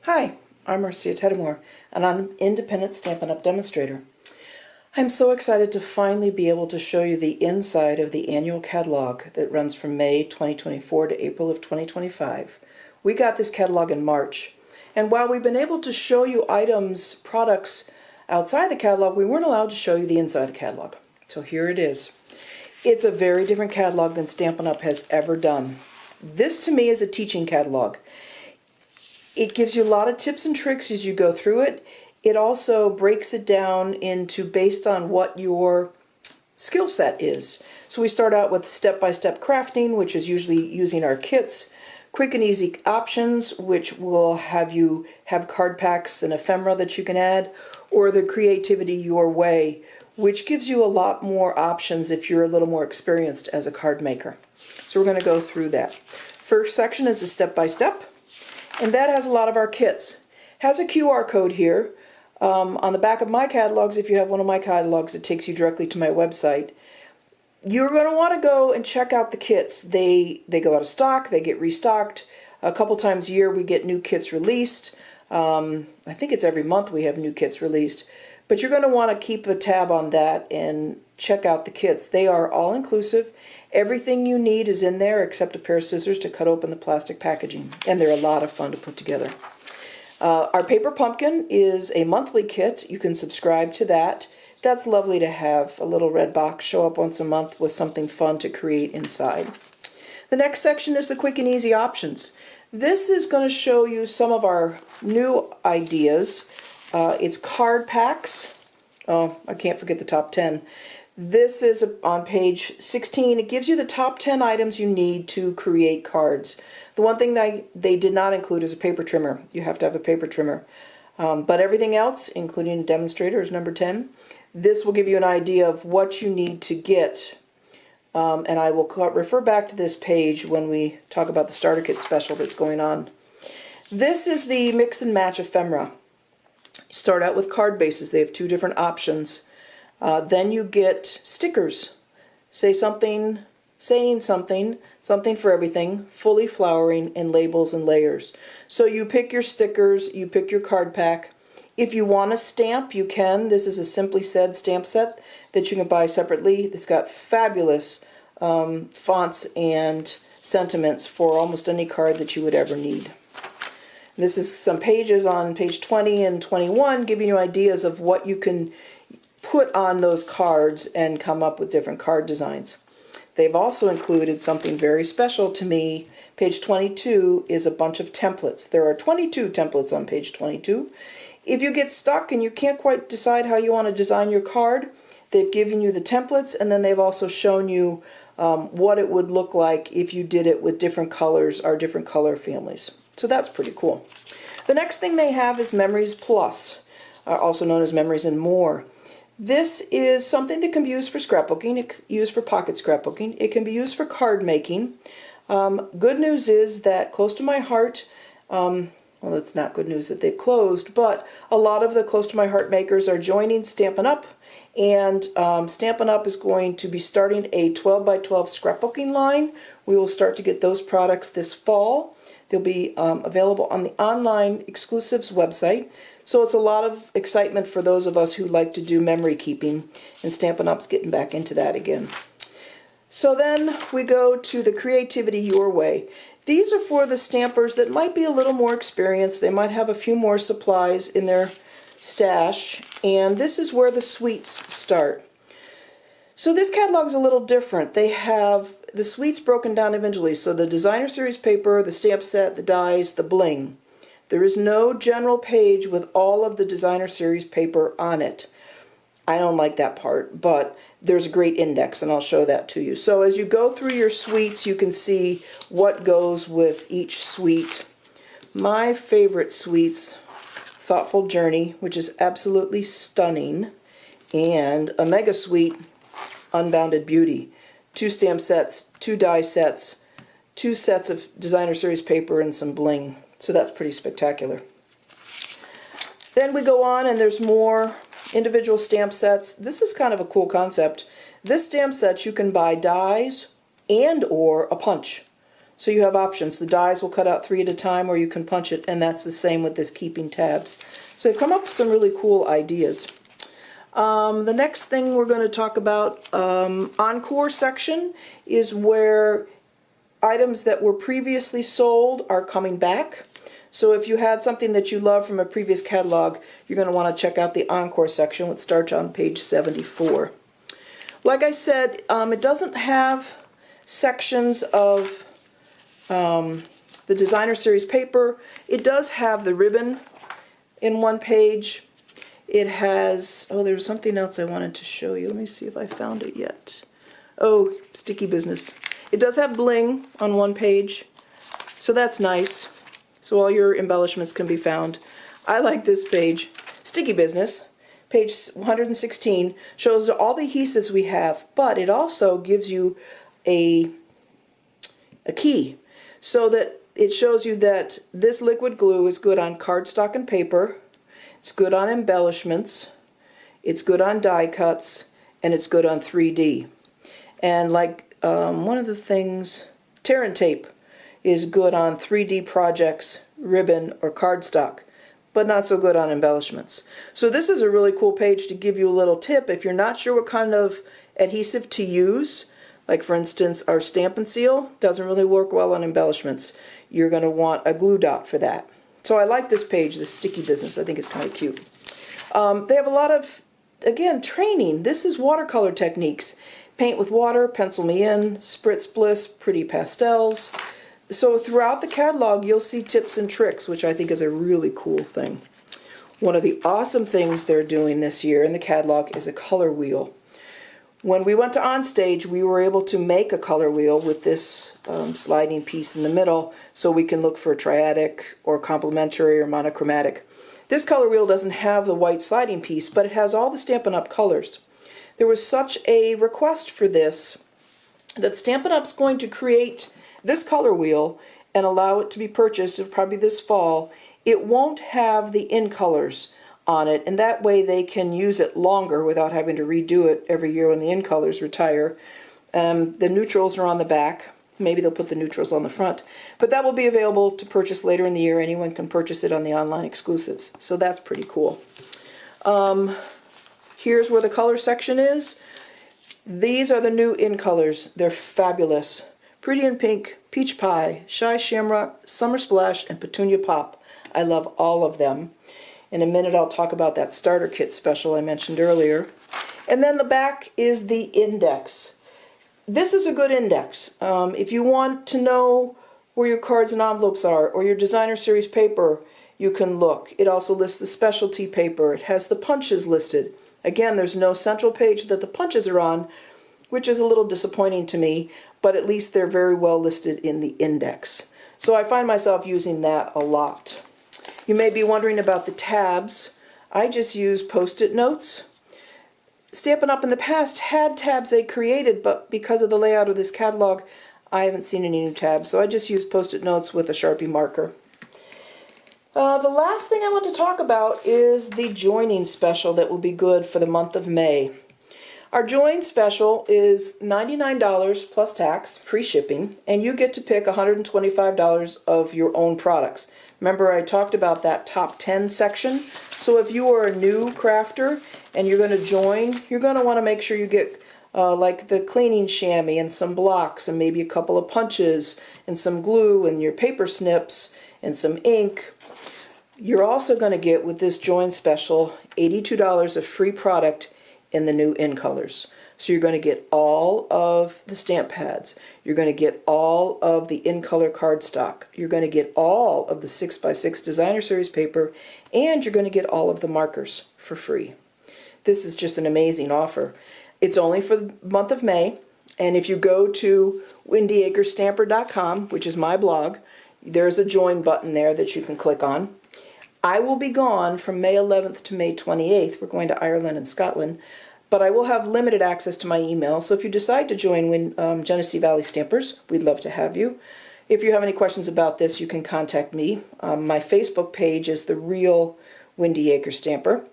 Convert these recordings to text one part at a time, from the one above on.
Hi, I'm Marcia Teddemore, and I'm an independent Stampin' Up! Demonstrator. I'm so excited to finally be able to show you the inside of the annual catalog that runs from May 2024 to April of 2025. We got this catalog in March, and while we've been able to show you items, products outside the catalog, we weren't allowed to show you the inside of the catalog. So here it is. It's a very different catalog than Stampin' Up! Has ever done. This to me is a teaching catalog. It gives you a lot of tips and tricks as you go through it. It also breaks it down into based on what your skill set is. So we start out with step-by-step crafting, which is usually using our kits. Quick and easy options, which will have you have card packs and ephemera that you can add, or the creativity your way, which gives you a lot more options if you're a little more experienced as a card maker. So we're going to go through that. First section is the step-by-step. And that has a lot of our kits. Has a QR code here. On the back of my catalogs, if you have one of my catalogs, it takes you directly to my website. You're going to want to go and check out the kits. They go out of stock, they get restocked. A couple times a year we get new kits released. I think it's every month we have new kits released. But you're going to want to keep a tab on that and check out the kits. They are all inclusive. Everything you need is in there except a pair of scissors to cut open the plastic packaging. And they're a lot of fun to put together. Our Paper Pumpkin is a monthly kit. You can subscribe to that. That's lovely to have a little red box show up once a month with something fun to create inside. The next section is the quick and easy options. This is going to show you some of our new ideas. It's card packs. Oh, I can't forget the top 10. This is on page 16. It gives you the top 10 items you need to create cards. The one thing that they did not include is a paper trimmer. You have to have a paper trimmer. But everything else, including a demonstrator, is number 10. This will give you an idea of what you need to get. And I will refer back to this page when we talk about the starter kit special that's going on. This is the mix and match ephemera. Start out with card bases. They have two different options. Then you get stickers. Saying something, something for everything, fully flowering, and labels and layers. So you pick your stickers, you pick your card pack. If you want to stamp, you can. This is a Simply Said stamp set that you can buy separately. It's got fabulous fonts and sentiments for almost any card that you would ever need. This is some pages on page 20 and 21 giving you ideas of what you can put on those cards and come up with different card designs. They've also included something very special to me. Page 22 is a bunch of templates. There are 22 templates on page 22. If you get stuck and you can't quite decide how you want to design your card, they've given you the templates, and then they've also shown you what it would look like if you did it with different colors or different color families. So that's pretty cool. The next thing they have is Memories Plus, also known as Memories and More. This is something that can be used for scrapbooking. It's used for pocket scrapbooking. It can be used for card making. Good news is that close to my heart, well, it's not good news that they've closed, but a lot of the close to my heart makers are joining Stampin' Up! And Stampin' Up! Is going to be starting a 12 by 12 scrapbooking line. We will start to get those products this fall. They'll be available on the online exclusives website. So it's a lot of excitement for those of us who like to do memory keeping, and Stampin' Up's getting back into that again. So then we go to the Creativity Your Way. These are for the stampers that might be a little more experienced. They might have a few more supplies in their stash, and this is where the suites start. So this catalog is a little different. They have the suites broken down individually. So the designer series paper, the stamp set, the dies, the bling. There is no general page with all of the designer series paper on it. I don't like that part, but there's a great index, and I'll show that to you. So as you go through your suites, you can see what goes with each suite. My favorite suites, Thoughtful Journey, which is absolutely stunning, and a mega suite, Unbounded Beauty. 2 stamp sets, 2 die sets, 2 sets of designer series paper, and some bling. So that's pretty spectacular. Then we go on and there's more individual stamp sets. This is kind of a cool concept. This stamp set you can buy dies and or a punch. So you have options. The dies will cut out 3 at a time, or you can punch it, and that's the same with this keeping tabs. So they've come up with some really cool ideas. The next thing we're going to talk about, Encore section, is where items that were previously sold are coming back. So if you had something that you love from a previous catalog, you're going to want to check out the Encore section, which starts on page 74. Like I said, it doesn't have sections of the designer series paper. It does have the ribbon in one page. It has, oh, there's something else I wanted to show you. Let me see if I found it yet. Oh, sticky business. It does have bling on one page, so that's nice. So all your embellishments can be found. I like this page. Sticky business, page 116, shows all the adhesives we have, but it also gives you a key, so that it shows you that this liquid glue is good on cardstock and paper, it's good on embellishments, it's good on die cuts, and it's good on 3D. And like one of the things, tear and tape is good on 3D projects, ribbon, or cardstock, but not so good on embellishments. So this is a really cool page to give you a little tip if you're not sure what kind of adhesive to use. Like for instance, our Stampin' Seal doesn't really work well on embellishments. You're going to want a glue dot for that. So I like this page, this sticky business. I think it's kind of cute. They have a lot of, again, training. This is watercolor techniques. Paint with water, pencil me in, spritz bliss, pretty pastels. So throughout the catalog you'll see tips and tricks, which I think is a really cool thing. One of the awesome things they're doing this year in the catalog is a color wheel. When we went to Onstage, we were able to make a color wheel with this sliding piece in the middle, so we can look for triadic or complementary or monochromatic. This color wheel doesn't have the white sliding piece, but it has all the Stampin' Up! Colors. There was such a request for this that Stampin' Up's going to create this color wheel and allow it to be purchased probably this fall. It won't have the in colors on it, and that way they can use it longer without having to redo it every year when the in colors retire. The neutrals are on the back. Maybe they'll put the neutrals on the front, but that will be available to purchase later in the year. Anyone can purchase it on the online exclusives, so that's pretty cool. Here's where the color section is. These are the new in colors. They're fabulous. Pretty in Pink, Peach Pie, Shy Shamrock, Summer Splash, and Petunia Pop. I love all of them. In a minute I'll talk about that starter kit special I mentioned earlier. And then the back is the index. This is a good index. If you want to know where your cards and envelopes are, or your designer series paper, you can look. It also lists the specialty paper. It has the punches listed. Again, there's no central page that the punches are on, which is a little disappointing to me, but at least they're very well listed in the index. So I find myself using that a lot. You may be wondering about the tabs. I just use Post-it notes. Stampin' Up! In the past had tabs they created, but because of the layout of this catalog, I haven't seen any new tabs, so I just use Post-it notes with a Sharpie marker. The last thing I want to talk about is the joining special that will be good for the month of May. Our join special is $99 plus tax, free shipping, and you get to pick $125 of your own products. Remember I talked about that top 10 section? So if you are a new crafter and you're going to join, you're going to want to make sure you get like the cleaning chamois and some blocks and maybe a couple of punches and some glue and your paper snips and some ink. You're also going to get, with this join special, $82 of free product in the new in colors. So you're going to get all of the stamp pads. You're going to get all of the in color cardstock. You're going to get all of the 6x6 designer series paper, and you're going to get all of the markers for free. This is just an amazing offer. It's only for the month of May, and if you go to wendyacrestamper.com, which is my blog, there's a join button there that you can click on. I will be gone from May 11th to May 28th. We're going to Ireland and Scotland. But I will have limited access to my email, so if you decide to join Genesee Valley Stampers, we'd love to have you. If you have any questions about this, you can contact me. My Facebook page is The Real Wendy Acre Stamper.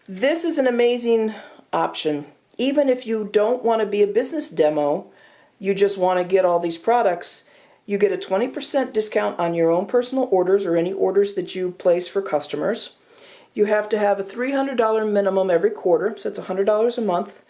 This is an amazing option. Even if you don't want to be a business demo, you just want to get all these products, You get a 20% discount on your own personal orders or any orders that you place for customers. You have to have a $300 minimum every quarter, so it's $100 a month.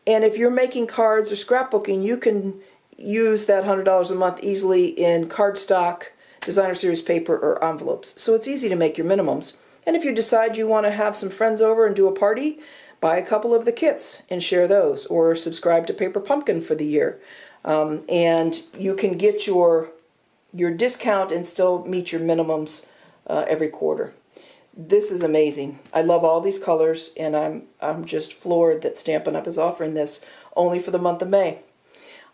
And if you're making cards or scrapbooking, you can use that $100 a month easily in cardstock, designer series paper, or envelopes. So it's easy to make your minimums. And if you decide you want to have some friends over and do a party, buy a couple of the kits and share those, or subscribe to Paper Pumpkin for the year. And you can get your discount and still meet your minimums every quarter. This is amazing. I love all these colors, and I'm just floored that Stampin' Up! Is offering this only for the month of May.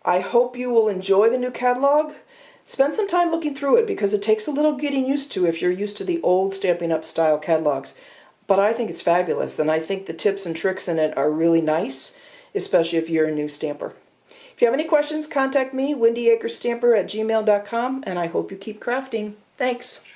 I hope you will enjoy the new catalog. Spend some time looking through it because it takes a little getting used to if you're used to the old Stampin' Up! Style catalogs. But I think it's fabulous, and I think the tips and tricks in it are really nice, especially if you're a new stamper. If you have any questions, contact me, wendyacrestamper@gmail.com, and I hope you keep crafting. Thanks.